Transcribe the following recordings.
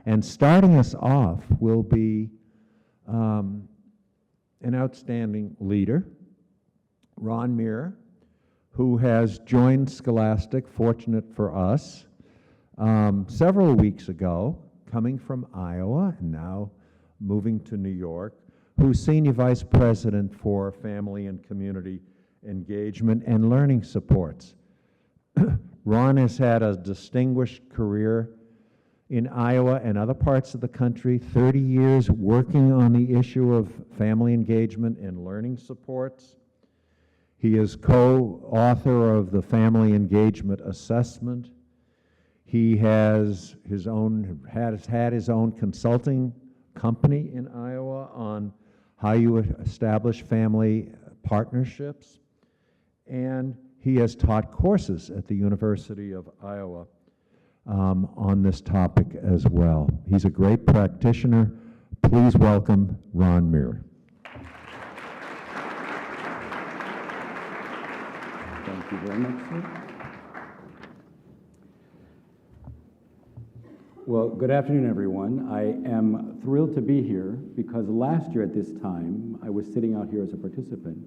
And starting us off will be an outstanding leader, Ron Mirr, who has joined Scholastic, fortunate for us, several weeks ago, coming from Iowa and now moving to New York, who's Senior Vice President for Family and Community Engagement and Learning Supports. Ron has had a distinguished career in Iowa and other parts of the country, 30 years working on the issue of family engagement and learning supports. He is co-author of the Family Engagement Assessment. He has had his own consulting company in Iowa on how you establish family partnerships. And he has taught courses at the University of Iowa on this topic as well. He's a great practitioner. Please welcome Ron Mirr. Thank you very much, sir. Well, good afternoon, everyone. I am thrilled to be here because last year at this time, I was sitting out here as a participant.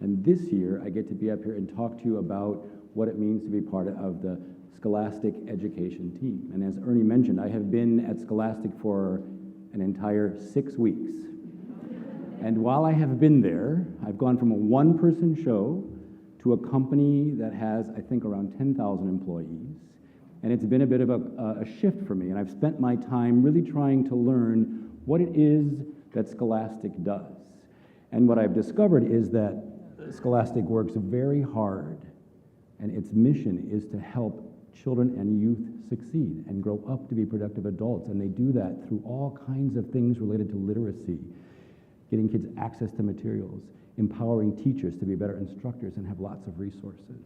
And this year, I get to be up here and talk to you about what it means to be part of the Scholastic education team. And as Ernie mentioned, I have been at Scholastic for an entire 6 weeks. And while I have been there, I've gone from a one-person show to a company that has, I think, around 10,000 employees. And it's been a bit of a shift for me. And I've spent my time really trying to learn what it is that Scholastic does. And what I've discovered is that Scholastic works very hard, and its mission is to help children and youth succeed and grow up to be productive adults. And they do that through all kinds of things related to literacy, getting kids access to materials, empowering teachers to be better instructors and have lots of resources.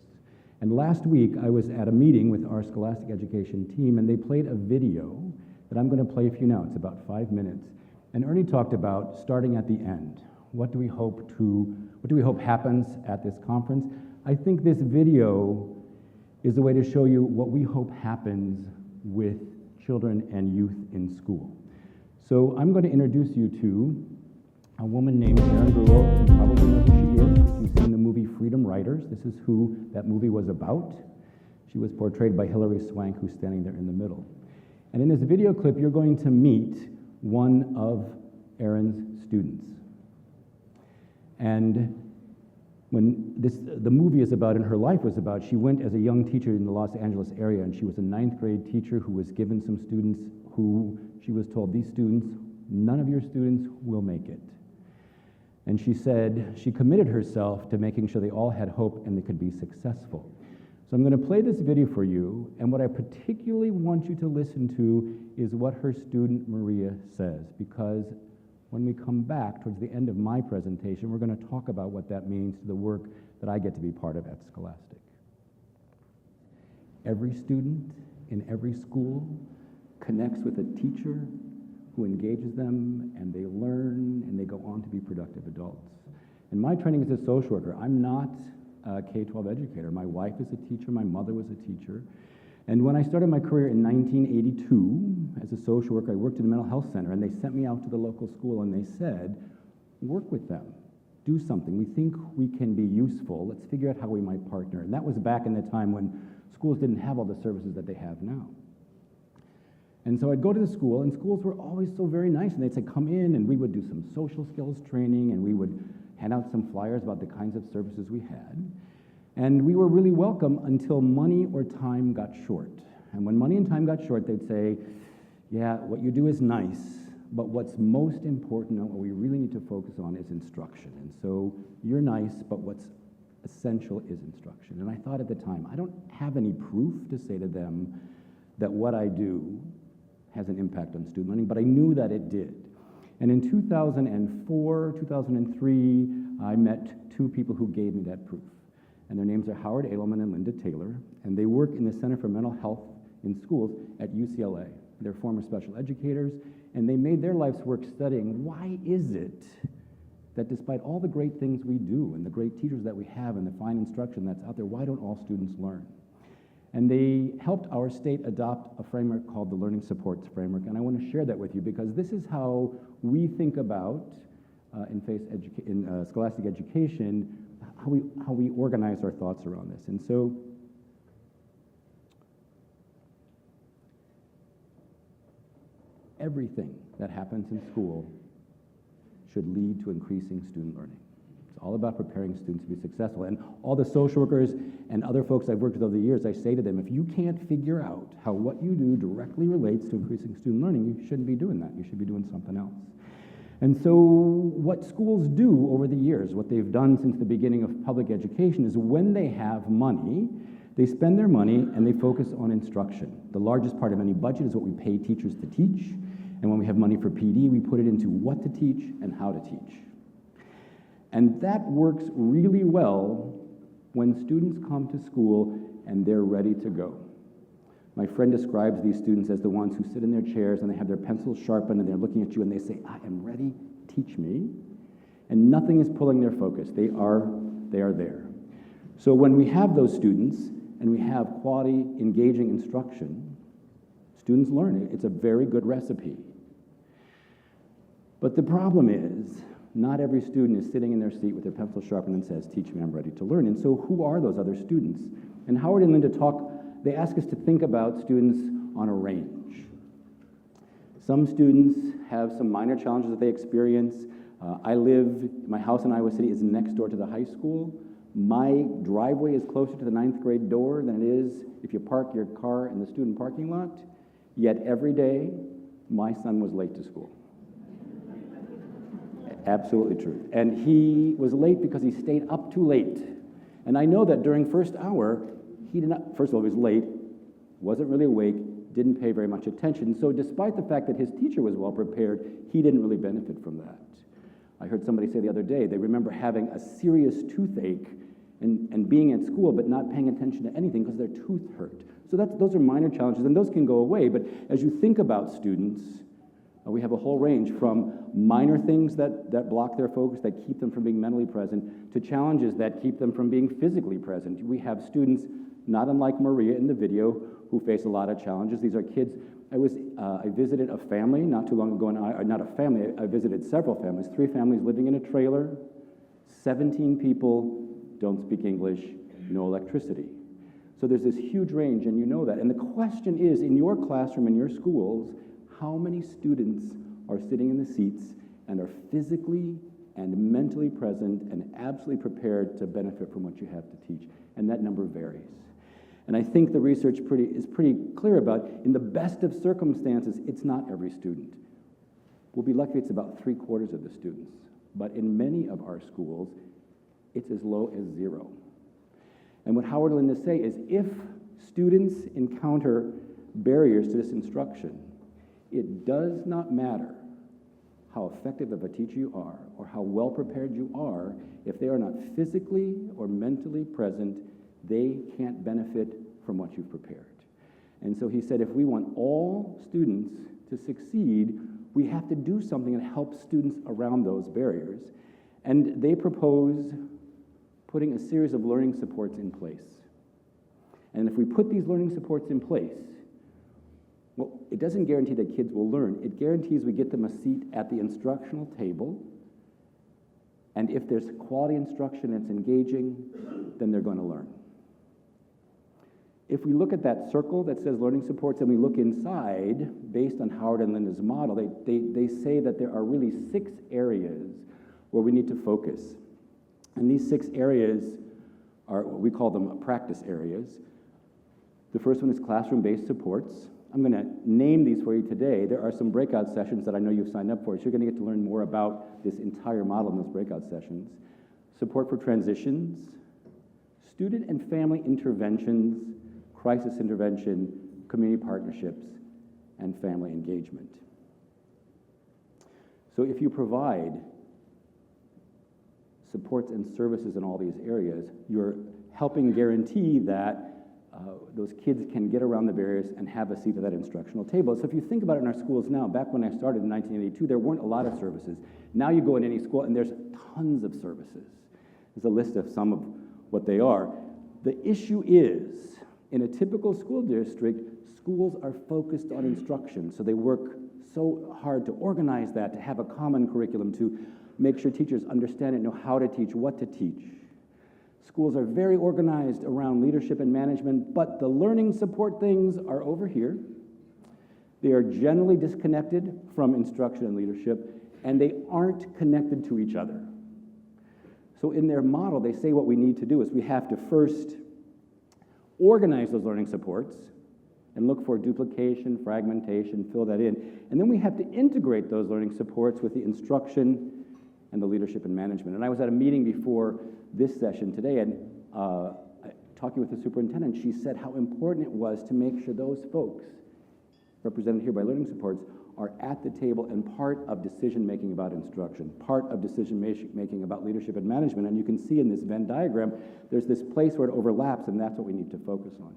And last week, I was at a meeting with our Scholastic education team, and they played a video that I'm going to play for you now. It's about 5 minutes. And Ernie talked about starting at the end. What do we hope happens at this conference? I think this video is a way to show you what we hope happens with children and youth in school. So I'm going to introduce you to a woman named Karen Mapp. You probably know who she is if you've seen the movie Freedom Writers. This is who that movie was about. She was portrayed by Hilary Swank, who's standing there in the middle. And in this video clip, you're going to meet one of Erin's students. And when the movie is about and her life was about, she went as a young teacher in the Los Angeles area, and she was a 9th grade teacher who was given some students who she was told, these students, none of your students will make it. And she said she committed herself to making sure they all had hope and they could be successful. So I'm going to play this video for you, and what I particularly want you to listen to is what her student Maria says, because when we come back towards the end of my presentation, we're going to talk about what that means to the work that I get to be part of at Scholastic. Every student in every school connects with a teacher who engages them, and they learn, and they go on to be productive adults. And my training is a social worker. I'm not a K-12 educator. My wife is a teacher. My mother was a teacher. And when I started my career in 1982 as a social worker, I worked in a mental health center, and they sent me out to the local school, and they said, work with them, do something. We think we can be useful. Let's figure out how we might partner. And that was back in the time when schools didn't have all the services that they have now. And so I'd go to the school, and schools were always so very nice, and they'd say, come in, and we would do some social skills training, and we would hand out some flyers about the kinds of services we had. And we were really welcome until money or time got short. And when money and time got short, they'd say, yeah, what you do is nice, but what's most important and what we really need to focus on is instruction. And so you're nice, but what's essential is instruction. And I thought at the time, I don't have any proof to say to them that what I do has an impact on student learning, but I knew that it did. And in 2004, 2003, I met two people who gave me that proof. And their names are Howard Edelman and Linda Taylor, and they work in the Center for Mental Health in Schools at UCLA. They're former special educators, and they made their life's work studying why is it that despite all the great things we do and the great teachers that we have and the fine instruction that's out there, why don't all students learn? And they helped our state adopt a framework called the Learning Supports Framework, and I want to share that with you because this is how we think about, in scholastic education, how we organize our thoughts around this. And so, everything that happens in school should lead to increasing student learning. It's all about preparing students to be successful. And all the social workers and other folks I've worked with over the years, I say to them, if you can't figure out how what you do directly relates to increasing student learning, you shouldn't be doing that. You should be doing something else. And so what schools do over the years, what they've done since the beginning of public education, is when they have money, they spend their money and they focus on instruction. The largest part of any budget is what we pay teachers to teach. And when we have money for PD, we put it into what to teach and how to teach. And that works really well when students come to school and they're ready to go. My friend describes these students as the ones who sit in their chairs and they have their pencils sharpened and they're looking at you and they say, I am ready, teach me. And nothing is pulling their focus. They are there. So when we have those students and we have quality, engaging instruction, students learn it. It's a very good recipe. But the problem is, not every student is sitting in their seat with their pencil sharpened and says, teach me, I'm ready to learn. And so who are those other students? And Howard and Linda they ask us to think about students on a range. Some students have some minor challenges that they experience. My house in Iowa City is next door to the high school. My driveway is closer to the 9th grade door than it is if you park your car in the student parking lot. Yet every day, my son was late to school. Absolutely true. And he was late because he stayed up too late. And I know that during first hour, he did not, first of all, he was late, wasn't really awake, didn't pay very much attention. So despite the fact that his teacher was well prepared, he didn't really benefit from that. I heard somebody say the other day, they remember having a serious toothache and being at school but not paying attention to anything because their tooth hurt. So those are minor challenges, and those can go away. But as you think about students, we have a whole range from minor things that block their focus, that keep them from being mentally present, to challenges that keep them from being physically present. We have students, not unlike Maria in the video, who face a lot of challenges. These are kids. I visited a family not too long ago, not a family, I visited several families, 3 families living in a trailer, 17 people, don't speak English, no electricity. So there's this huge range, and you know that. And the question is, in your classroom, in your schools, how many students are sitting in the seats and are physically and mentally present and absolutely prepared to benefit from what you have to teach? And that number varies. And I think the research is pretty clear about, in the best of circumstances, it's not every student. We'll be lucky it's about 3/4 of the students. But in many of our schools, it's as low as 0. And what Howard and Linda say is, if students encounter barriers to this instruction, it does not matter how effective of a teacher you are or how well prepared you are. If they are not physically or mentally present, they can't benefit from what you've prepared. And so he said, if we want all students to succeed, we have to do something that helps students around those barriers. And they propose putting a series of learning supports in place. And if we put these learning supports in place, well, it doesn't guarantee that kids will learn. It guarantees we get them a seat at the instructional table. And if there's quality instruction that's engaging, then they're going to learn. If we look at that circle that says learning supports and we look inside, based on Howard and Linda's model, they say that there are really 6 areas where we need to focus. And these 6 areas are, we call them practice areas. The first one is classroom-based supports. I'm going to name these for you today. There are some breakout sessions that I know you've signed up for, so you're going to get to learn more about this entire model in those breakout sessions. Support for transitions, student and family interventions, crisis intervention, community partnerships, and family engagement. So if you provide supports and services in all these areas, you're helping guarantee that those kids can get around the barriers and have a seat at that instructional table. So if you think about it in our schools now, back when I started in 1982, there weren't a lot of services. Now you go in any school and there's tons of services. There's a list of some of what they are. The issue is In a typical school district, schools are focused on instruction, so they work so hard to organize that, to have a common curriculum, to make sure teachers understand it, know how to teach, what to teach. Schools are very organized around leadership and management, but the learning support things are over here. They are generally disconnected from instruction and leadership, and they aren't connected to each other. So in their model, they say what we need to do is we have to first organize those learning supports and look for duplication, fragmentation, fill that in. And then we have to integrate those learning supports with the instruction and the leadership and management. And I was at a meeting before this session today, and talking with the superintendent, she said how important it was to make sure those folks, represented here by learning supports, are at the table and part of decision-making about instruction, part of decision-making about leadership and management. And you can see in this Venn diagram, there's this place where it overlaps, and that's what we need to focus on.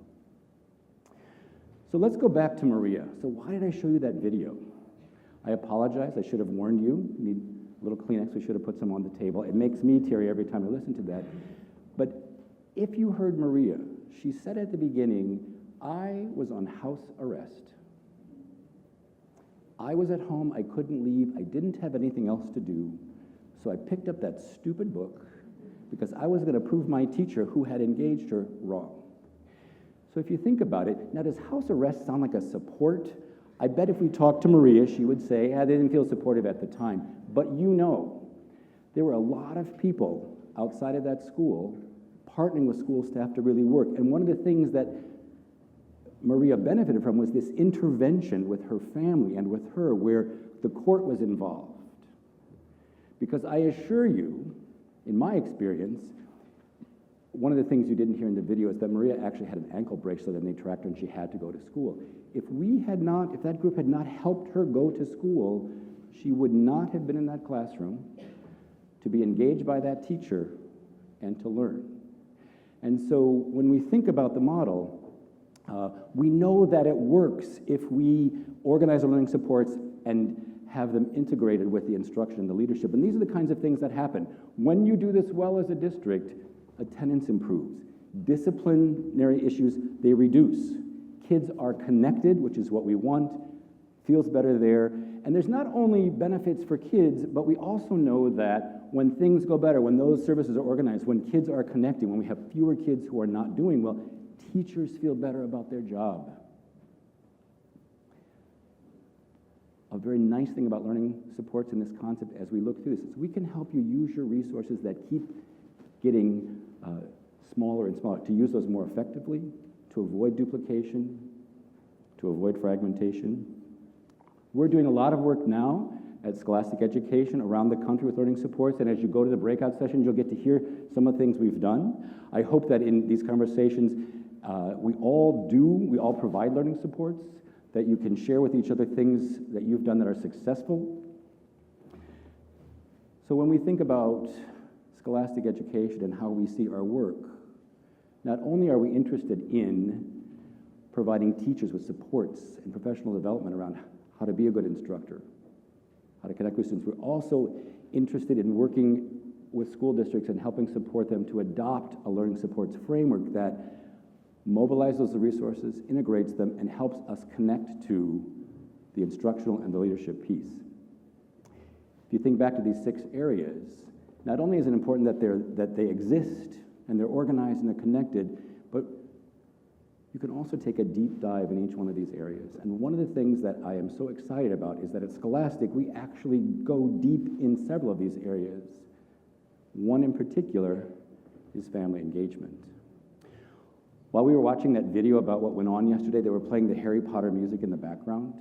So let's go back to Maria. So why did I show you that video? I apologize. I should have warned you. You need a little Kleenex. We should have put some on the table. It makes me teary every time I listen to that. But if you heard Maria, she said at the beginning, I was on house arrest. I was at home, I couldn't leave, I didn't have anything else to do, so I picked up that stupid book because I was going to prove my teacher who had engaged her wrong. So if you think about it, now does house arrest sound like a support? I bet if we talked to Maria, she would say, they didn't feel supportive at the time. But you know, there were a lot of people outside of that school partnering with school staff to really work. And one of the things that Maria benefited from was this intervention with her family and with her where the court was involved. Because I assure you, in my experience, one of the things you didn't hear in the video is that Maria actually had an ankle bracelet and they tracked her and she had to go to school. If that group had not helped her go to school, she would not have been in that classroom to be engaged by that teacher and to learn. And so when we think about the model, we know that it works if we organize our learning supports and have them integrated with the instruction and the leadership. And these are the kinds of things that happen. When you do this well as a district, attendance improves. Disciplinary issues, they reduce. Kids are connected, which is what we want, feels better there. And there's not only benefits for kids, but we also know that when things go better, when those services are organized, when kids are connecting, when we have fewer kids who are not doing well, teachers feel better about their job. A very nice thing about learning supports in this concept as we look through this is we can help you use your resources that keep getting smaller and smaller, to use those more effectively, to avoid duplication, to avoid fragmentation. We're doing a lot of work now at Scholastic Education around the country with learning supports, and as you go to the breakout sessions, you'll get to hear some of the things we've done. I hope that in these conversations, we all provide learning supports, that you can share with each other things that you've done that are successful. So when we think about Scholastic Education and how we see our work, not only are we interested in providing teachers with supports and professional development around how to be a good instructor, how to connect with students, we're also interested in working with school districts and helping support them to adopt a learning supports framework that mobilizes the resources, integrates them, and helps us connect to the instructional and the leadership piece. If you think back to these 6 areas, not only is it important that they exist and they're organized and they're connected, but you can also take a deep dive in each one of these areas. And one of the things that I am so excited about is that at Scholastic, we actually go deep in several of these areas. One in particular is family engagement. While we were watching that video about what went on yesterday, they were playing the Harry Potter music in the background.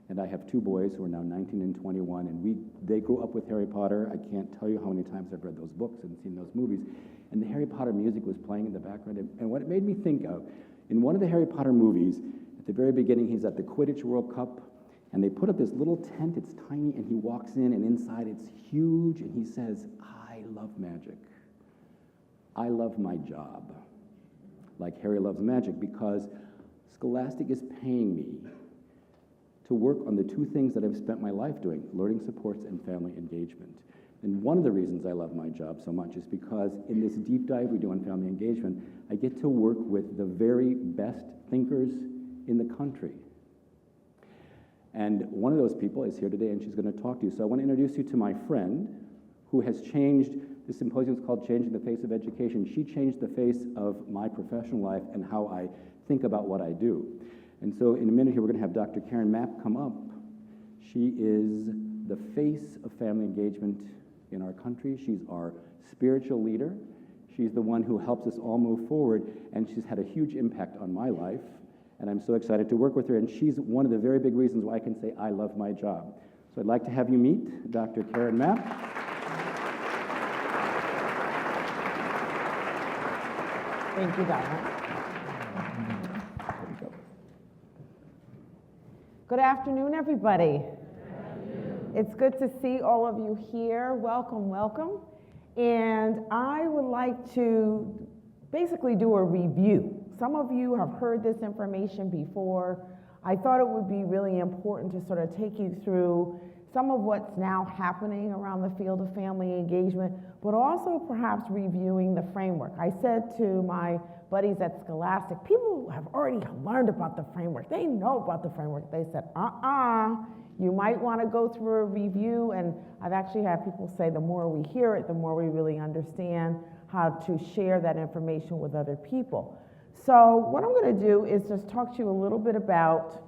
And I have 2 boys who are now 19 and 21, and they grew up with Harry Potter. I can't tell you how many times I've read those books and seen those movies. And the Harry Potter music was playing in the background. And what it made me think of, in one of the Harry Potter movies, at the very beginning, he's at the Quidditch World Cup, and they put up this little tent. It's tiny, and he walks in, and inside it's huge, and he says, I love magic. I love my job. Like Harry loves magic, because Scholastic is paying me to work on the 2 things that I've spent my life doing, learning supports and family engagement. And one of the reasons I love my job so much is because in this deep dive we do on family engagement, I get to work with the very best thinkers in the country. And one of those people is here today, and she's going to talk to you. So I want to introduce you to my friend who has changed, the symposium is called Changing the Face of Education. She changed the face of my professional life and how I think about what I do. And so in a minute here, we're going to have Dr. Karen Mapp come up. She is the face of family engagement in our country. She's our spiritual leader. She's the one who helps us all move forward, and she's had a huge impact on my life. And I'm so excited to work with her, and she's one of the very big reasons why I can say I love my job. So I'd like to have you meet Dr. Karen Mapp. Thank you, Donna. Good afternoon, everybody. It's good to see all of you here. Welcome, welcome. And I would like to basically do a review. Some of you have heard this information before. I thought it would be really important to sort of take you through some of what's now happening around the field of family engagement, but also perhaps reviewing the framework. I said to my buddies at Scholastic, people have already learned about the framework. They know about the framework. They said, you might want to go through a review, and I've actually had people say the more we hear it, the more we really understand how to share that information with other people. So what I'm going to do is just talk to you a little bit about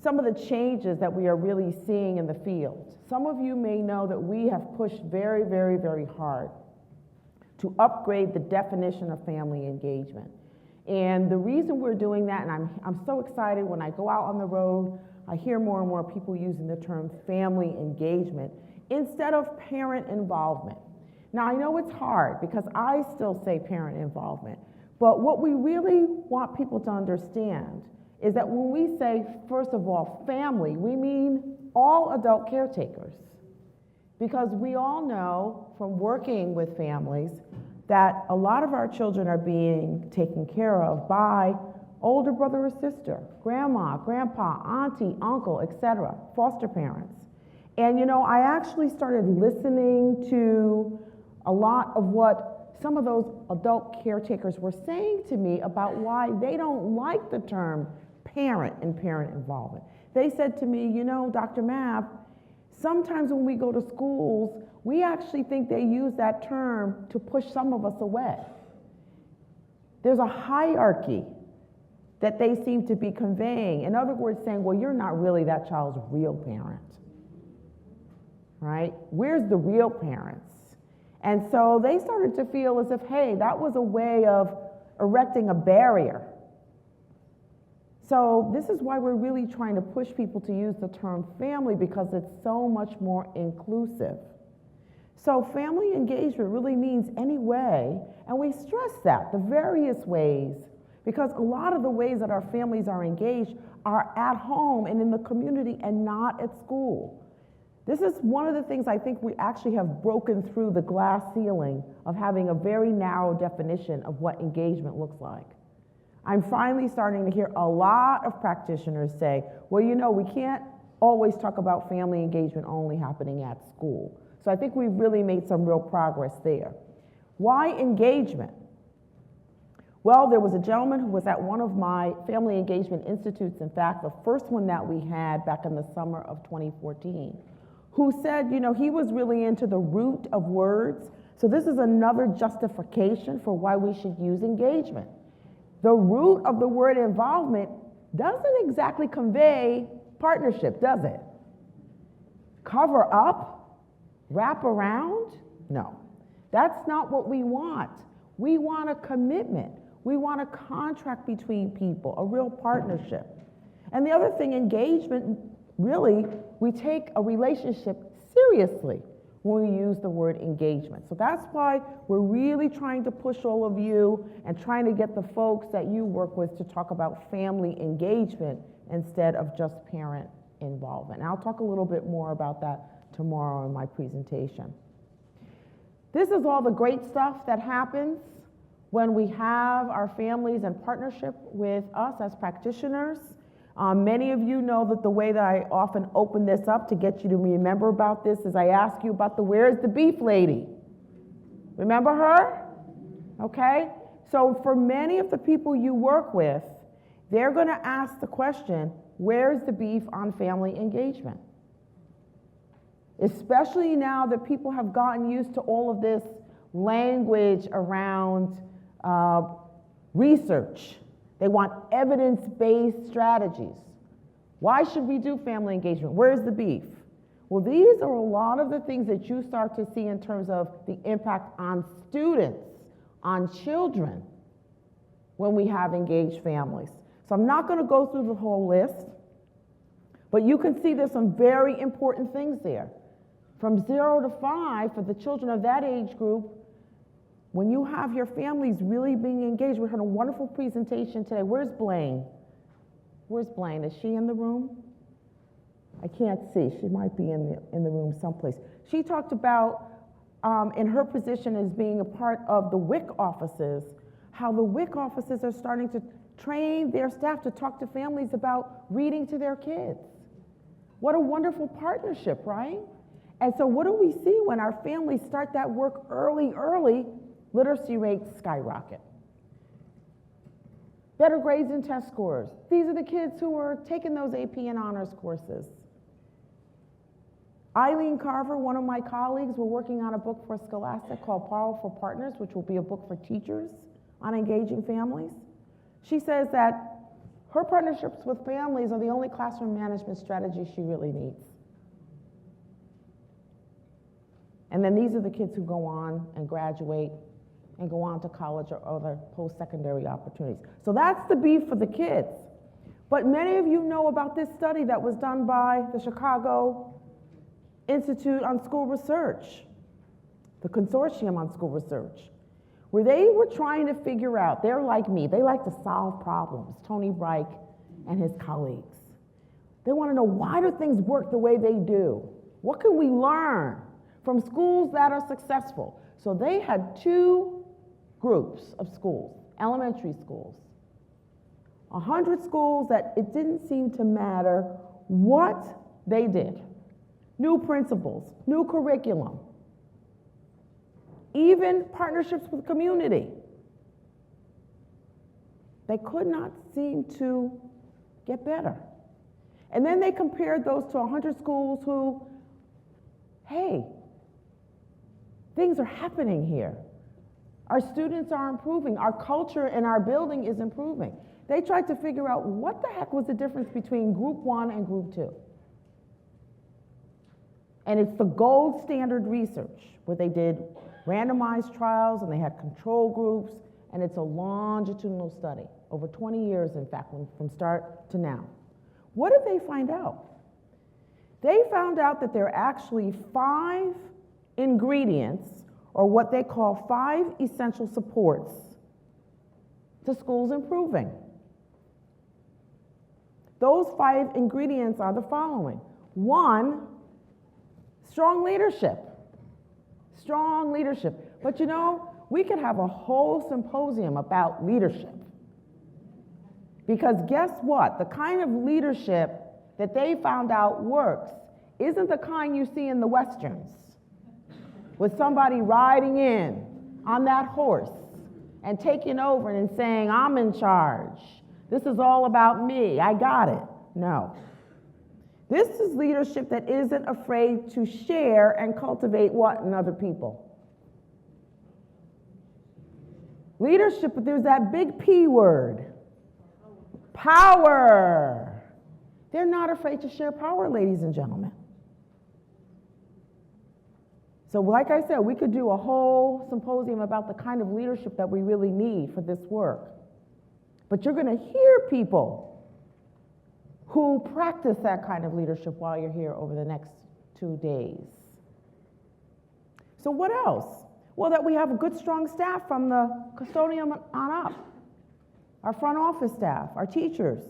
some of the changes that we are really seeing in the field. Some of you may know that we have pushed very, very, very hard to upgrade the definition of family engagement. And the reason we're doing that, and I'm so excited when I go out on the road, I hear more and more people using the term family engagement instead of parent involvement. Now I know it's hard because I still say parent involvement, but what we really want people to understand is that when we say, first of all, family, we mean all adult caretakers. Because we all know from working with families that a lot of our children are being taken care of by older brother or sister, grandma, grandpa, auntie, uncle, etc., foster parents. And you know, I actually started listening to a lot of what some of those adult caretakers were saying to me about why they don't like the term parent and parent involvement. They said to me, you know, Dr. Mapp, sometimes when we go to schools, we actually think they use that term to push some of us away. There's a hierarchy that they seem to be conveying. In other words, saying, well, you're not really that child's real parent, right? Where's the real parents? And so they started to feel as if, hey, that was a way of erecting a barrier. So this is why we're really trying to push people to use the term family, because it's so much more inclusive. So family engagement really means any way, and we stress that, the various ways, because a lot of the ways that our families are engaged are at home and in the community and not at school. This is one of the things I think we actually have broken through the glass ceiling of having a very narrow definition of what engagement looks like. I'm finally starting to hear a lot of practitioners say, well, you know, we can't always talk about family engagement only happening at school. So I think we've really made some real progress there. Why engagement? Well, there was a gentleman who was at one of my family engagement institutes, in fact, the first one that we had back in the summer of 2014, who said, you know, he was really into the root of words. So this is another justification for why we should use engagement. The root of the word involvement doesn't exactly convey partnership, does it? Cover up? Wrap around? No. That's not what we want. We want a commitment. We want a contract between people, a real partnership. And the other thing, engagement, really, we take a relationship seriously when we use the word engagement. So that's why we're really trying to push all of you and trying to get the folks that you work with to talk about family engagement instead of just parent involvement. And I'll talk a little bit more about that tomorrow in my presentation. This is all the great stuff that happens when we have our families in partnership with us as practitioners. Many of you know that the way that I often open this up to get you to remember about this is I ask you about the where's the beef lady? Remember her? Okay? So for many of the people you work with, they're going to ask the question, where's the beef on family engagement? Especially now that people have gotten used to all of this language around research. They want evidence-based strategies. Why should we do family engagement? Where's the beef? Well, these are a lot of the things that you start to see in terms of the impact on students, on children, when we have engaged families. So I'm not going to go through the whole list, but you can see there's some very important things there. From 0 to 5, for the children of that age group, when you have your families really being engaged, we heard a wonderful presentation today. Where's Blaine? Where's Blaine? Is she in the room? I can't see. She might be in the room someplace. She talked about, in her position as being a part of the WIC offices, how the WIC offices are starting to train their staff to talk to families about reading to their kids. What a wonderful partnership, right? And so what do we see when our families start that work early? Literacy rates skyrocket. Better grades and test scores. These are the kids who are taking those AP and honors courses. Eileen Carver, one of my colleagues, we're working on a book for Scholastic called Powerful Partners, which will be a book for teachers on engaging families. She says that her partnerships with families are the only classroom management strategy she really needs. And then these are the kids who go on and graduate and go on to college or other post-secondary opportunities. So that's the beef for the kids. But many of you know about this study that was done by the Chicago Institute on School Research, the Consortium on School Research, where they were trying to figure out, they're like me, they like to solve problems, Tony Reich and his colleagues. They want to know, why do things work the way they do? What can we learn from schools that are successful? So they had 2 groups of schools, elementary schools. 100 schools that it didn't seem to matter what they did. New principals, new curriculum, even partnerships with community. They could not seem to get better. And then they compared those to 100 schools who, hey, things are happening here. Our students are improving. Our culture in our building is improving. They tried to figure out what the heck was the difference between group 1 and group 2. And it's the gold standard research where they did randomized trials and they had control groups, and it's a longitudinal study, over 20 years, in fact, from start to now. What did they find out? They found out that there are actually 5 ingredients, or what they call 5 essential supports to schools improving. Those 5 ingredients are the following. 1, strong leadership. Strong leadership. But you know, we could have a whole symposium about leadership. Because guess what? The kind of leadership that they found out works isn't the kind you see in the Westerns, with somebody riding in on that horse and taking over and saying, I'm in charge. This is all about me. I got it. No. This is leadership that isn't afraid to share and cultivate what in other people. Leadership, but there's that big P word. Power. They're not afraid to share power, ladies and gentlemen. So like I said, we could do a whole symposium about the kind of leadership that we really need for this work. But you're going to hear people who practice that kind of leadership while you're here over the next 2 days. So what else? Well, that we have a good, strong staff from the custodian on up, our front office staff, our teachers.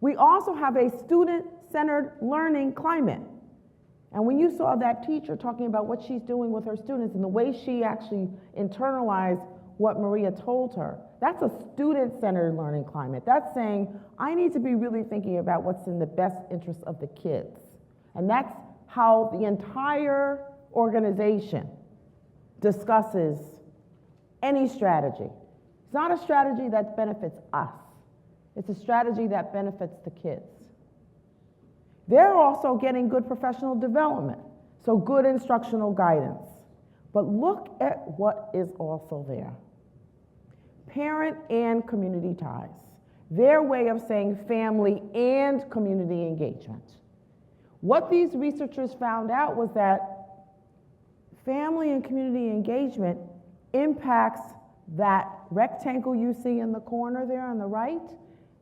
We also have a student-centered learning climate. And when you saw that teacher talking about what she's doing with her students and the way she actually internalized what Maria told her. That's a student-centered learning climate. That's saying, I need to be really thinking about what's in the best interest of the kids. And that's how the entire organization discusses any strategy. It's not a strategy that benefits us. It's a strategy that benefits the kids. They're also getting good professional development, so good instructional guidance. But look at what is also there. Parent and community ties. Their way of saying family and community engagement. What these researchers found out was that family and community engagement impacts that rectangle you see in the corner there on the right.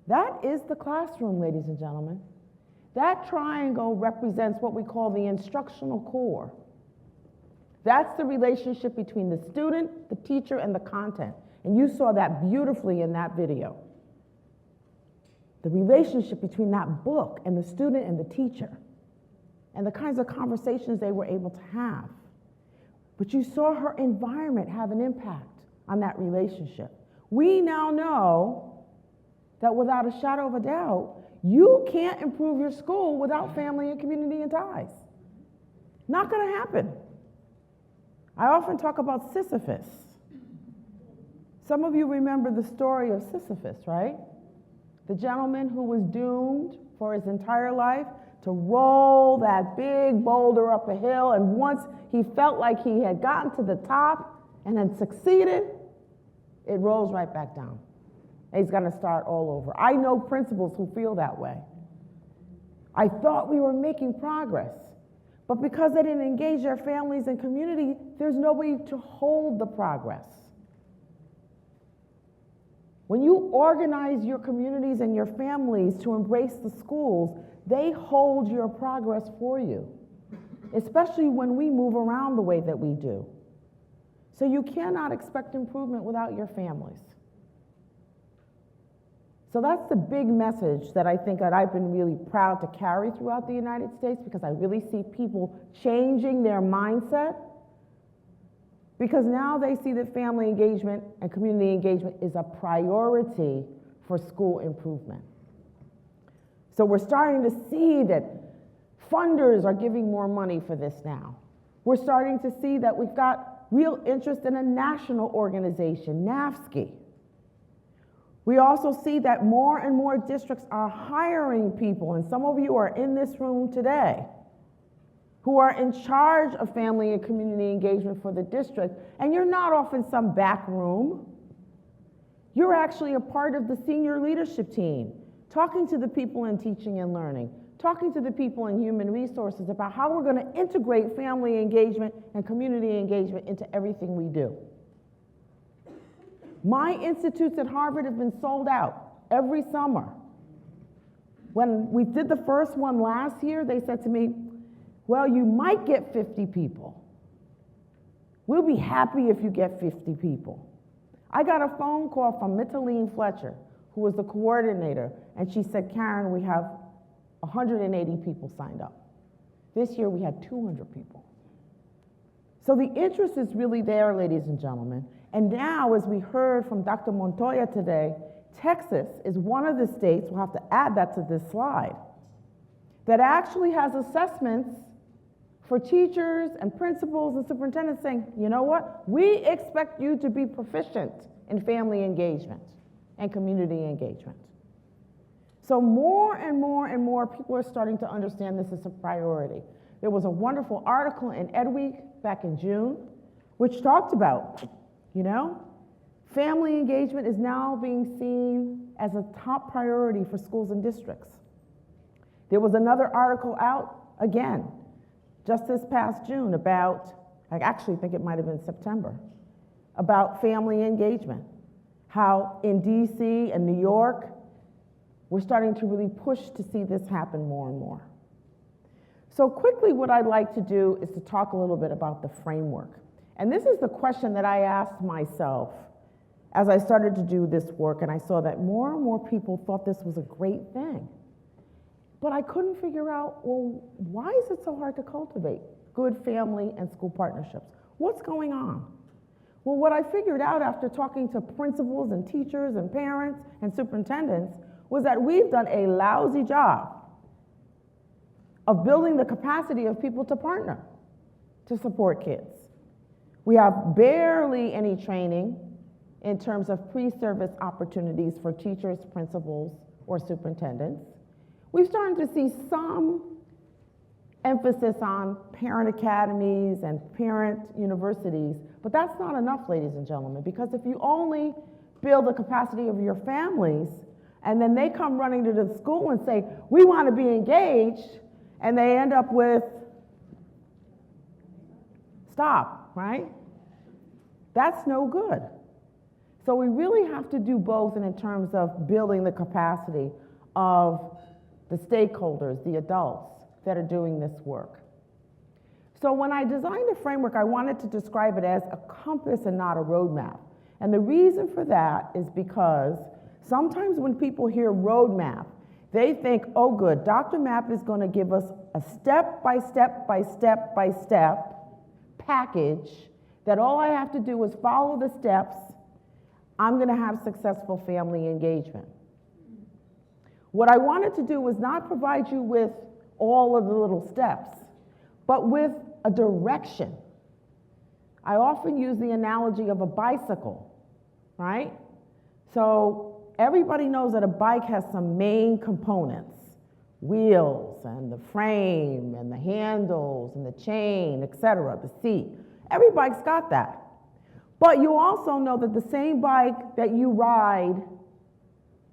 That is the classroom, ladies and gentlemen. That triangle represents what we call the instructional core. That's the relationship between the student, the teacher, and the content. And you saw that beautifully in that video. The relationship between that book and the student and the teacher, and the kinds of conversations they were able to have. But you saw her environment have an impact on that relationship. We now know that without a shadow of a doubt, you can't improve your school without family and community and ties. Not going to happen. I often talk about Sisyphus. Some of you remember the story of Sisyphus, right? The gentleman who was doomed for his entire life to roll that big boulder up a hill, and once he felt like he had gotten to the top and had succeeded, it rolls right back down. And he's gonna start all over. I know principals who feel that way. I thought we were making progress, but because they didn't engage their families and community, there's nobody to hold the progress. When you organize your communities and your families to embrace the schools, they hold your progress for you, especially when we move around the way that we do. So you cannot expect improvement without your families. So that's the big message that I think that I've been really proud to carry throughout the United States, because I really see people changing their mindset, because now they see that family engagement and community engagement is a priority for school improvement. So we're starting to see that funders are giving more money for this now. We're starting to see that we've got real interest in a national organization, NAFSCI. We also see that more and more districts are hiring people, and some of you are in this room today, who are in charge of family and community engagement for the district, and you're not off in some back room. You're actually a part of the senior leadership team, talking to the people in teaching and learning, talking to the people in human resources about how we're going to integrate family engagement and community engagement into everything we do. My institutes at Harvard have been sold out every summer. When we did the first one last year, they said to me, well, you might get 50 people. We'll be happy if you get 50 people. I got a phone call from Mitaline Fletcher, who was the coordinator, and she said, Karen, we have 180 people signed up. This year we had 200 people. So the interest is really there, ladies and gentlemen. And now, as we heard from Dr. Montoya today, Texas is one of the states, we'll have to add that to this slide, that actually has assessments for teachers and principals and superintendents saying, you know what, we expect you to be proficient in family engagement and community engagement. So more and more and more people are starting to understand this is a priority. There was a wonderful article in Ed Week back in June, which talked about, family engagement is now being seen as a top priority for schools and districts. There was another article out, again, just this past June about, I actually think it might have been September, about family engagement. How in DC and New York, we're starting to really push to see this happen more and more. So quickly, what I'd like to do is to talk a little bit about the framework. And this is the question that I asked myself as I started to do this work, and I saw that more and more people thought this was a great thing. But I couldn't figure out, well, why is it so hard to cultivate good family and school partnerships? What's going on? Well, what I figured out after talking to principals and teachers and parents and superintendents was that we've done a lousy job of building the capacity of people to partner to support kids. We have barely any training in terms of pre-service opportunities for teachers, principals, or superintendents. We've started to see some emphasis on parent academies and parent universities, but that's not enough, ladies and gentlemen, because if you only build the capacity of your families and then they come running to the school and say, we want to be engaged, and they end up with stop, right? That's no good. So we really have to do both in terms of building the capacity of the stakeholders, the adults that are doing this work. So when I designed a framework, I wanted to describe it as a compass and not a roadmap. And the reason for that is because sometimes when people hear roadmap, they think, oh good, Dr. Mapp is going to give us a step-by-step package that all I have to do is follow the steps. I'm going to have successful family engagement. What I wanted to do was not provide you with all of the little steps, but with a direction. I often use the analogy of a bicycle, right? So everybody knows that a bike has some main components, wheels and the frame and the handles and the chain, etc., the seat. Every bike's got that. But you also know that the same bike that you ride,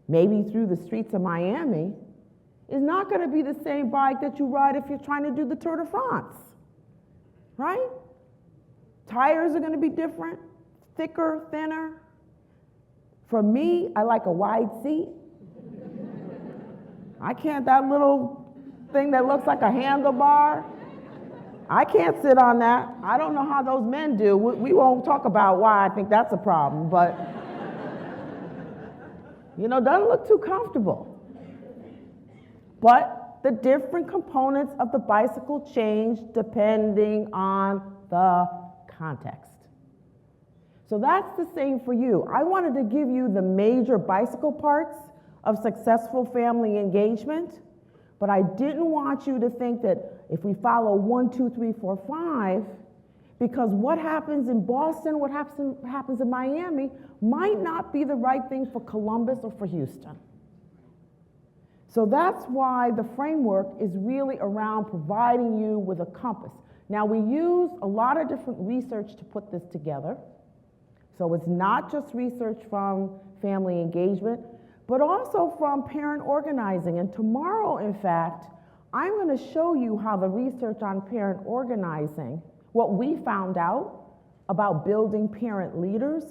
maybe through the streets of Miami, is not going to be the same bike that you ride if you're trying to do the Tour de France, right? Tires are going to be different, thicker, thinner. For me, I like a wide seat. I can't, that little thing that looks like a handlebar, I can't sit on that. I don't know how those men do. We won't talk about why I think that's a problem, but you know, doesn't look too comfortable. But the different components of the bicycle change depending on the context. So that's the same for you. I wanted to give you the major bicycle parts of successful family engagement, but I didn't want you to think that if we follow 1, 2, 3, 4, 5, because what happens in Boston, what happens in Miami might not be the right thing for Columbus or for Houston. So that's why the framework is really around providing you with a compass. Now, we use a lot of different research to put this together. So it's not just research from family engagement, but also from parent organizing. And tomorrow, in fact, I'm going to show you how the research on parent organizing, what we found out about building parent leaders,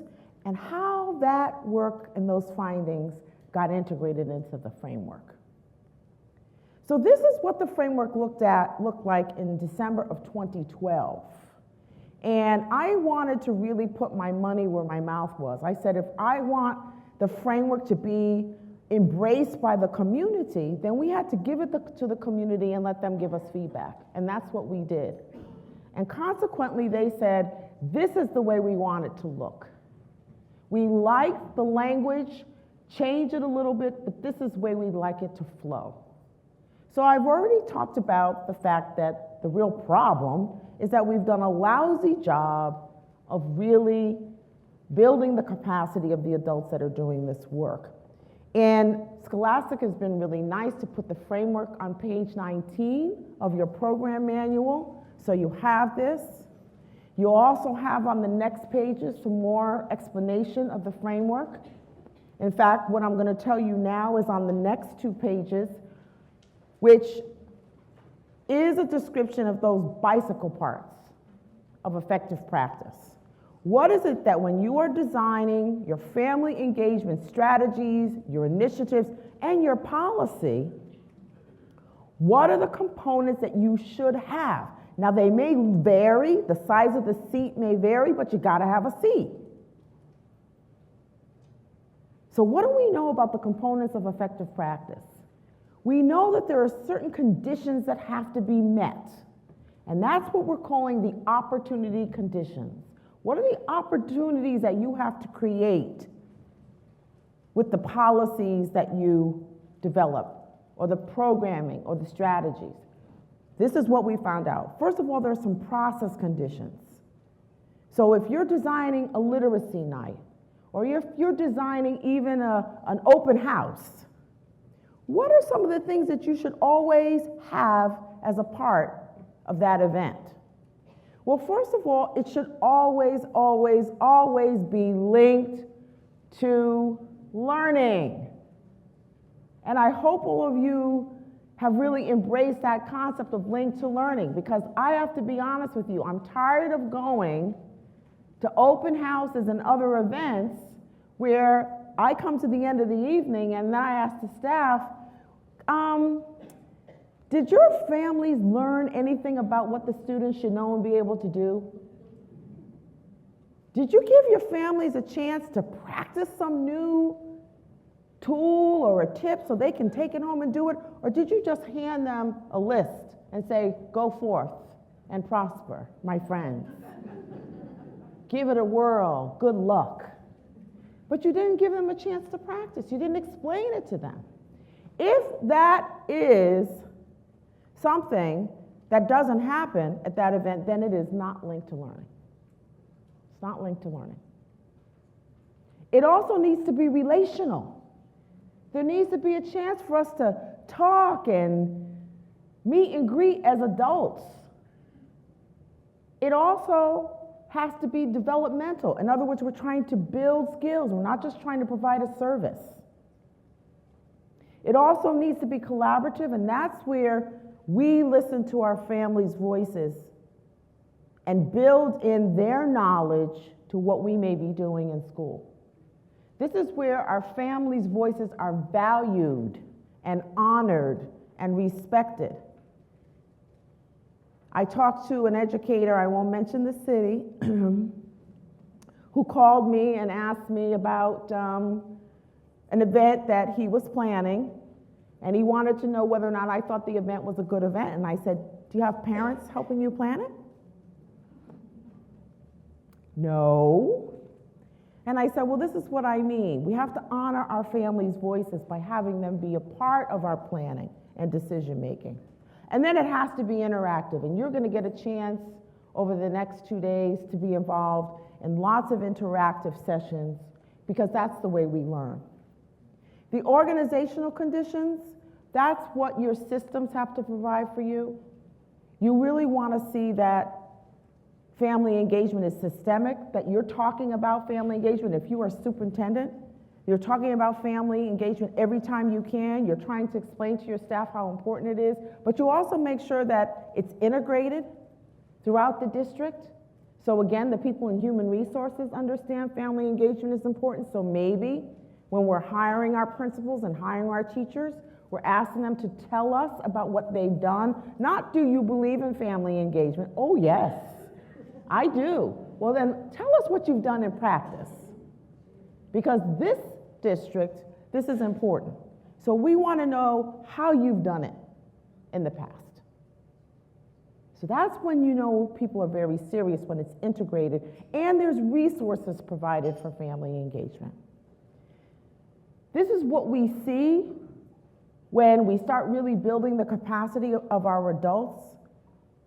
and how that work and those findings got integrated into the framework. So this is what the framework looked like in December of 2012. And I wanted to really put my money where my mouth was. I said, if I want the framework to be embraced by the community, then we had to give it to the community and let them give us feedback. And that's what we did. And consequently, they said, this is the way we want it to look. We like the language, change it a little bit, but this is the way we'd like it to flow. So I've already talked about the fact that the real problem is that we've done a lousy job of really building the capacity of the adults that are doing this work. And Scholastic has been really nice to put the framework on page 19 of your program manual. So you have this. You also have on the next pages some more explanation of the framework. In fact, what I'm going to tell you now is on the next 2 pages, which is a description of those bicycle parts of effective practice. What is it that when you are designing your family engagement strategies, your initiatives, and your policy, what are the components that you should have? Now, they may vary, the size of the seat may vary, but you gotta have a seat. So what do we know about the components of effective practice? We know that there are certain conditions that have to be met, and that's what we're calling the opportunity conditions. What are the opportunities that you have to create with the policies that you develop, or the programming, or the strategies? This is what we found out. First of all, there are some process conditions. So if you're designing a literacy night, or if you're designing even an open house, what are some of the things that you should always have as a part of that event? Well, first of all, it should always, always, always be linked to learning. And I hope all of you have really embraced that concept of link to learning, because I have to be honest with you, I'm tired of going to open houses and other events where I come to the end of the evening and then I ask the staff, did your families learn anything about what the students should know and be able to do? Did you give your families a chance to practice some new tool or a tip so they can take it home and do it? Or did you just hand them a list and say, go forth and prosper, my friends? Give it a whirl, good luck. But you didn't give them a chance to practice. You didn't explain it to them. If that is something that doesn't happen at that event, then it is not linked to learning. It's not linked to learning. It also needs to be relational. There needs to be a chance for us to talk and meet and greet as adults. It also has to be developmental. In other words, we're trying to build skills. We're not just trying to provide a service. It also needs to be collaborative, and that's where we listen to our families' voices and build in their knowledge to what we may be doing in school. This is where our families' voices are valued and honored and respected. I talked to an educator, I won't mention the city, who called me and asked me about an event that he was planning, and he wanted to know whether or not I thought the event was a good event. And I said, do you have parents helping you plan it? No. And I said, well, this is what I mean. We have to honor our families' voices by having them be a part of our planning and decision making. And then it has to be interactive, and you're going to get a chance over the next 2 days to be involved in lots of interactive sessions, because that's the way we learn. The organizational conditions, that's what your systems have to provide for you. You really want to see that family engagement is systemic, that you're talking about family engagement. If you are a superintendent, you're talking about family engagement every time you can. You're trying to explain to your staff how important it is, but you also make sure that it's integrated throughout the district. So again, the people in human resources understand family engagement is important. So maybe when we're hiring our principals and hiring our teachers, we're asking them to tell us about what they've done. Not, do you believe in family engagement? Oh, yes, I do. Well, then tell us what you've done in practice. Because this district, this is important. So we want to know how you've done it in the past. So that's when you know people are very serious, when it's integrated and there's resources provided for family engagement. This is what we see when we start really building the capacity of our adults.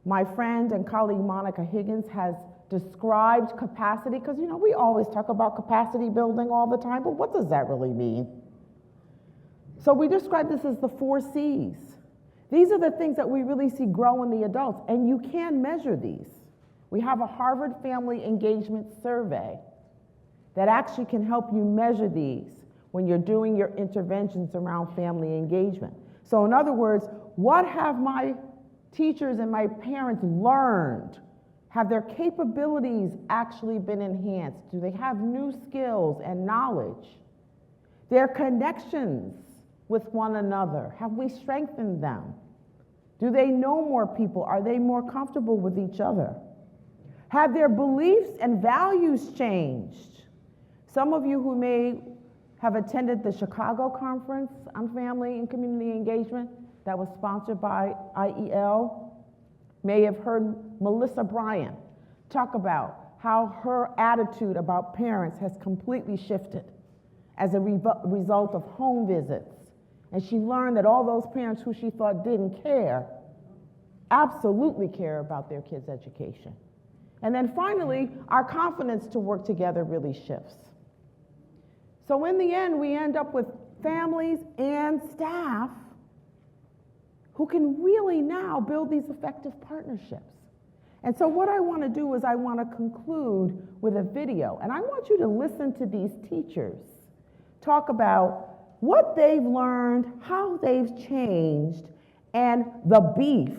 My friend and colleague Monica Higgins has described capacity, because you know we always talk about capacity building all the time, but what does that really mean? So we describe this as the 4 C's. These are the things that we really see grow in the adults, and you can measure these. We have a Harvard Family Engagement Survey that actually can help you measure these when you're doing your interventions around family engagement. So in other words, what have my teachers and my parents learned? Have their capabilities actually been enhanced? Do they have new skills and knowledge? Their connections with one another, have we strengthened them? Do they know more people? Are they more comfortable with each other? Have their beliefs and values changed? Some of you who may have attended the Chicago Conference on Family and Community Engagement that was sponsored by IEL may have heard Melissa Bryan talk about how her attitude about parents has completely shifted as a result of home visits. And she learned that all those parents who she thought didn't care absolutely care about their kids' education. And then finally, our confidence to work together really shifts. So in the end, we end up with families and staff who can really now build these effective partnerships. And so what I want to do is I want to conclude with a video, and I want you to listen to these teachers talk about what they've learned, how they've changed, and the beef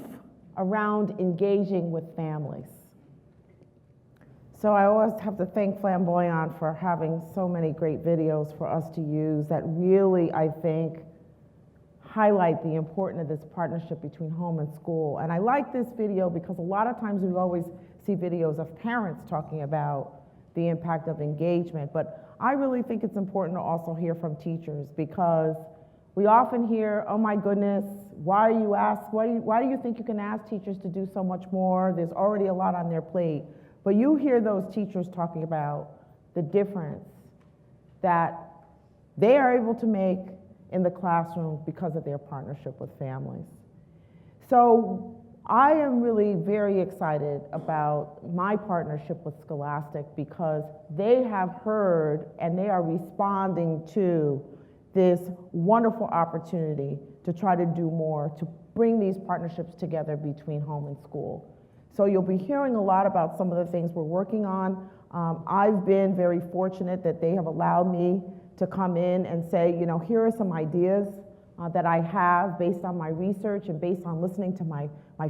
around engaging with families. So I always have to thank Flamboyant for having so many great videos for us to use that really, I think, highlight the importance of this partnership between home and school. And I like this video because a lot of times we always see videos of parents talking about the impact of engagement, but I really think it's important to also hear from teachers, because we often hear, oh my goodness, why do you think you can ask teachers to do so much more? There's already a lot on their plate. But you hear those teachers talking about the difference that they are able to make in the classroom because of their partnership with families. So I am really very excited about my partnership with Scholastic, because they have heard and they are responding to this wonderful opportunity to try to do more, to bring these partnerships together between home and school. So you'll be hearing a lot about some of the things we're working on. I've been very fortunate that they have allowed me to come in and say, you know, here are some ideas that I have based on my research and based on listening to my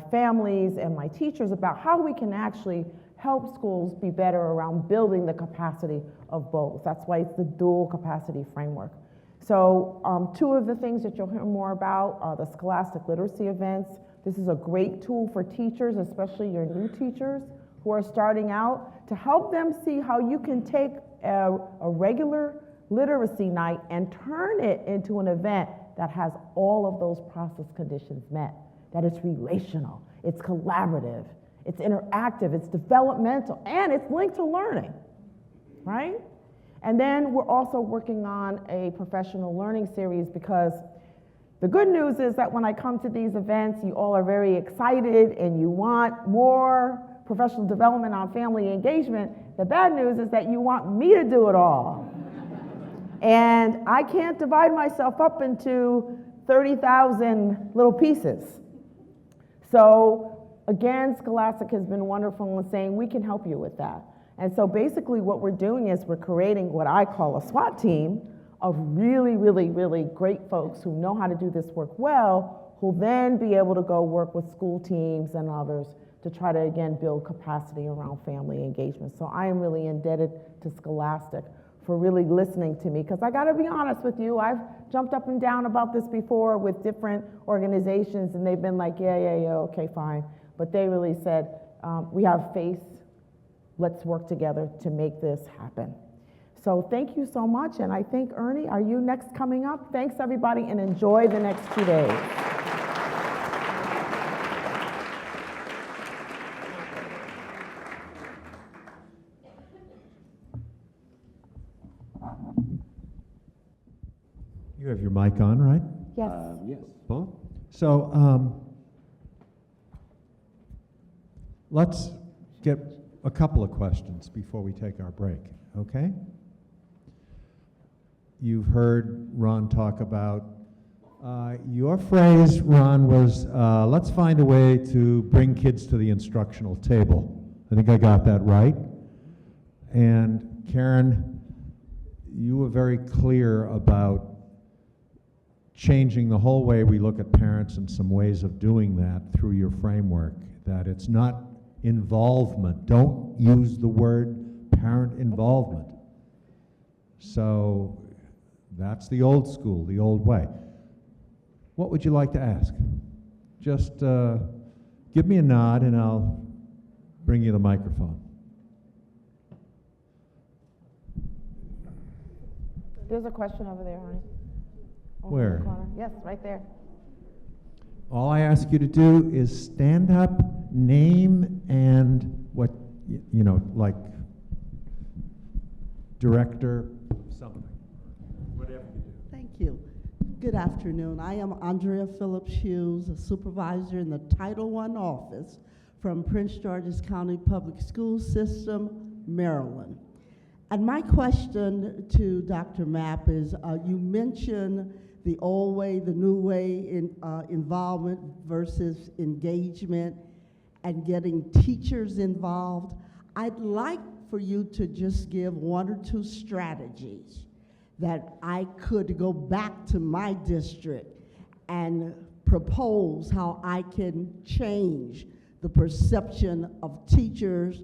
families and my teachers about how we can actually help schools be better around building the capacity of both. That's why it's the dual capacity framework. So two of the things that you'll hear more about are the Scholastic literacy events. This is a great tool for teachers, especially your new teachers who are starting out, to help them see how you can take a regular literacy night and turn it into an event that has all of those process conditions met. That it's relational, it's collaborative, it's interactive, it's developmental, and it's linked to learning, right? And then we're also working on a professional learning series, because the good news is that when I come to these events, you all are very excited and you want more professional development on family engagement. The bad news is that you want me to do it all. And I can't divide myself up into 30,000 little pieces. So again, Scholastic has been wonderful in saying we can help you with that. And so basically what we're doing is we're creating what I call a SWAT team of really, really, really great folks who know how to do this work well, who'll then be able to go work with school teams and others to try to, again, build capacity around family engagement. So I am really indebted to Scholastic for really listening to me, because I gotta be honest with you, I've jumped up and down about this before with different organizations, and they've been like, yeah, okay, fine. But they really said, we have faith, let's work together to make this happen. So thank you so much, and I think, Ernie, are you next coming up? Thanks, everybody, and enjoy the next 2 days. You have your mic on, right? Yes. Yes. Both? So let's get a couple of questions before we take our break, okay? You've heard Ron talk about, your phrase, Ron, was, let's find a way to bring kids to the instructional table. I think I got that right. And Karen, you were very clear about changing the whole way we look at parents and some ways of doing that through your framework, that it's not involvement. Don't use the word parent involvement. So that's the old school, the old way. What would you like to ask? Just give me a nod and I'll bring you the microphone. There's a question over there, honey. Over Where? in the corner. Yes, right there. All I ask you to do is stand up, name, and what, you know, like director, something, whatever you do. Thank you. Good afternoon. I am Andrea Phillips Hughes, a supervisor in the Title I office from Prince George's County Public School System, Maryland. And my question to Dr. Mapp is, you mentioned the old way, the new way in involvement versus engagement and getting teachers involved. I'd like for you to just give one or two strategies that I could go back to my district and propose how I can change the perception of teachers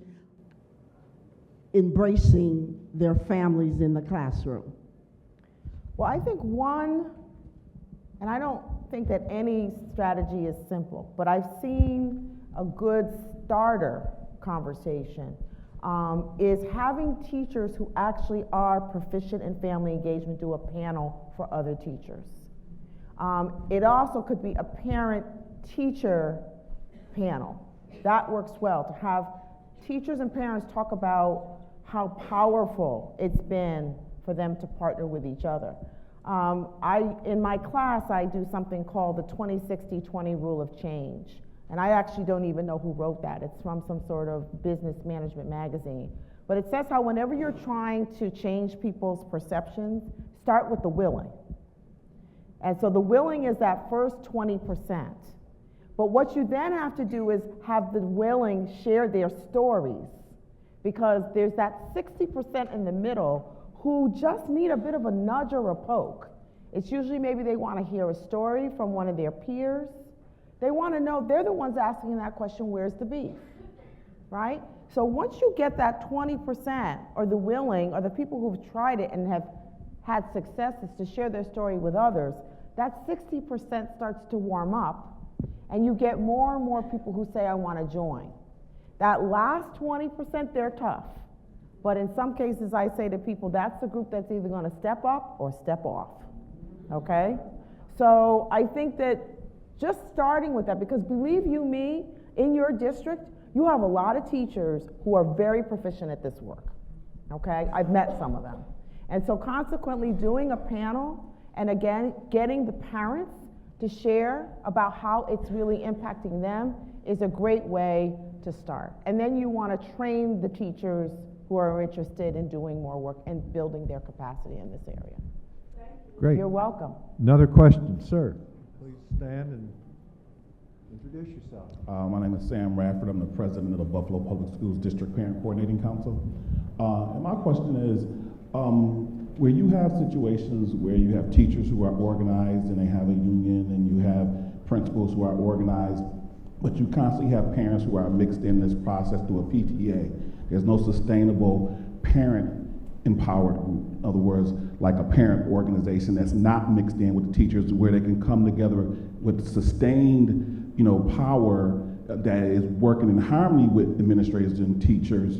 embracing their families in the classroom. Well, I think one, and I don't think that any strategy is simple, but I've seen a good starter conversation is having teachers who actually are proficient in family engagement do a panel for other teachers. It also could be a parent-teacher panel. That works well, to have teachers and parents talk about how powerful it's been for them to partner with each other. In my class, I do something called the 20-60-20 rule of change. And I actually don't even know who wrote that. It's from some sort of business management magazine. But it says how whenever you're trying to change people's perceptions, start with the willing. And so the willing is that first 20%. But what you then have to do is have the willing share their stories, because there's that 60% in the middle who just need a bit of a nudge or a poke. It's usually maybe they want to hear a story from one of their peers. They want to know, they're the ones asking that question, where's the beef, right? So once you get that 20%, or the willing, or the people who've tried it and have had successes to share their story with others, that 60% starts to warm up, and you get more and more people who say, I want to join. That last 20%, they're tough. But in some cases, I say to people, that's the group that's either going to step up or step off, okay? So I think that just starting with that, because believe you me, in your district, you have a lot of teachers who are very proficient at this work, okay? I've met some of them. And so consequently, doing a panel, and again, getting the parents to share about how it's really impacting them is a great way to start. And then you want to train the teachers who are interested in doing more work and building their capacity in this area. Great. You're welcome. Another question, sir. Please stand and introduce yourself. My name is Sam Radford. I'm the president of the Buffalo Public Schools District Parent Coordinating Council. And my question is, where you have situations where you have teachers who are organized and they have a union, and you have principals who are organized, but you constantly have parents who are mixed in this process through a PTA. There's no sustainable parent-empowered group. In other words, like a parent organization that's not mixed in with the teachers, where they can come together with sustained, power that is working in harmony with administrators and teachers,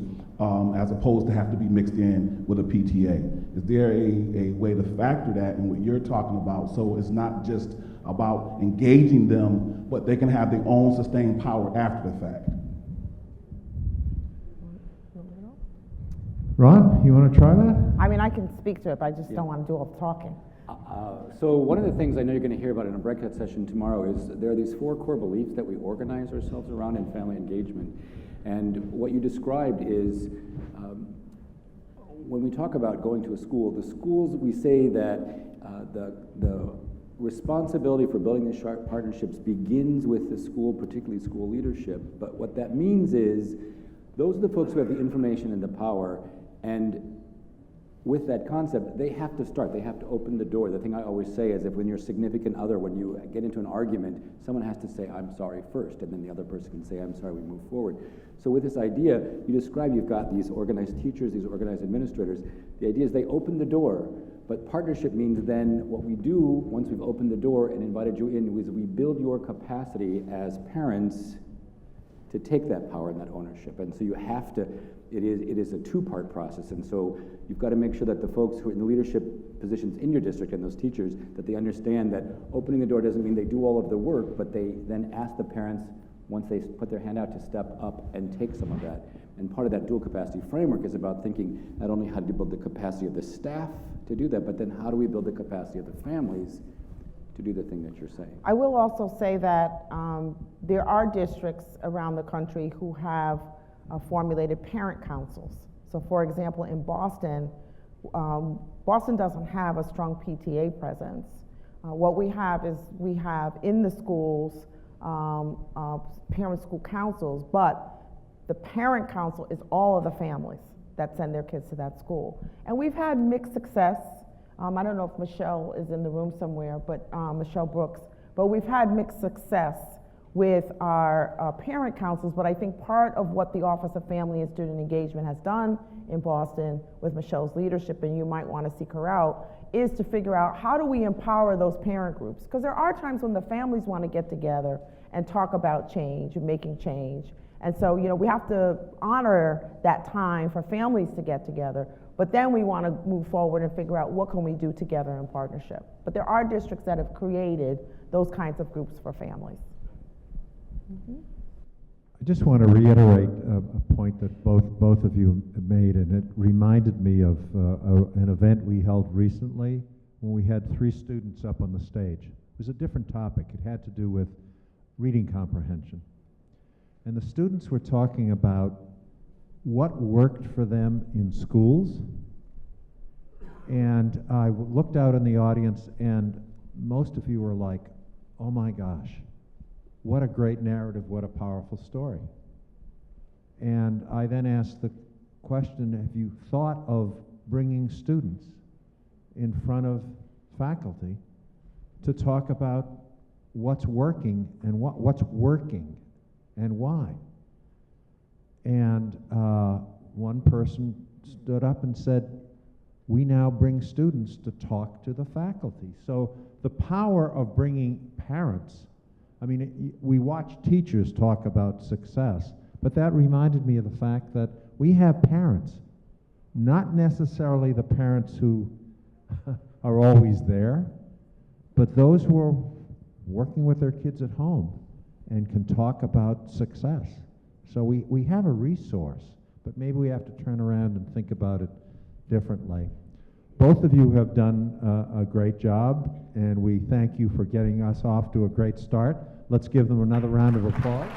as opposed to have to be mixed in with a PTA. Is there a way to factor that in what you're talking about, so it's not just about engaging them, but they can have their own sustained power after the fact? Ron, you want to try that? I mean, I can speak to it, but I just don't want to do all the talking. So one of the things I know you're going to hear about in a breakout session tomorrow is there are these 4 core beliefs that we organize ourselves around in family engagement. And what you described is, when we talk about going to a school, the schools, we say that the responsibility for building these partnerships begins with the school, particularly school leadership. But what that means is, those are the folks who have the information and the power, and with that concept, they have to start, they have to open the door. The thing I always say is, if when your significant other, when you get into an argument, someone has to say, I'm sorry first, and then the other person can say, I'm sorry, we move forward. So with this idea, you describe, you've got these organized teachers, these organized administrators. The idea is they open the door, but partnership means then what we do, once we've opened the door and invited you in, is we build your capacity as parents to take that power and that ownership. And so you have to, it is a 2-part process. And so you've got to make sure that the folks who are in the leadership positions in your district and those teachers, that they understand that opening the door doesn't mean they do all of the work, but they then ask the parents, once they put their hand out to step up and take some of that. And part of that dual capacity framework is about thinking not only how to build the capacity of the staff to do that, but then how do we build the capacity of the families to do the thing that you're saying. I will also say that there are districts around the country who have formulated parent councils. So for example, in Boston, Boston doesn't have a strong PTA presence. What we have is we have in the schools parent school councils, but the parent council is all of the families that send their kids to that school. And we've had mixed success. I don't know if Michelle is in the room somewhere, but Michelle Brooks, but we've had mixed success with our parent councils, but I think part of what the Office of Family and Student Engagement has done in Boston with Michelle's leadership, and you might want to seek her out, is to figure out how do we empower those parent groups? Because there are times when the families want to get together and talk about change and making change. And so, you know, we have to honor that time for families to get together, but then we want to move forward and figure out what can we do together in partnership. But there are districts that have created those kinds of groups for families. I just want to reiterate a point that both of you made, and it reminded me of an event we held recently when we had 3 students up on the stage. It was a different topic. It had to do with reading comprehension. And the students were talking about what worked for them in schools. And I looked out in the audience, and most of you were like, oh my gosh, what a great narrative, what a powerful story. And I then asked the question, have you thought of bringing students in front of faculty to talk about what's working and what's working and why? And one person stood up and said, we now bring students to talk to the faculty. So the power of bringing parents, I mean, we watch teachers talk about success, but that reminded me of the fact that we have parents, not necessarily the parents who are always there, but those who are working with their kids at home and can talk about success. So we have a resource, but maybe we have to turn around and think about it differently. Both of you have done a great job, and we thank you for getting us off to a great start. Let's give them another round of applause.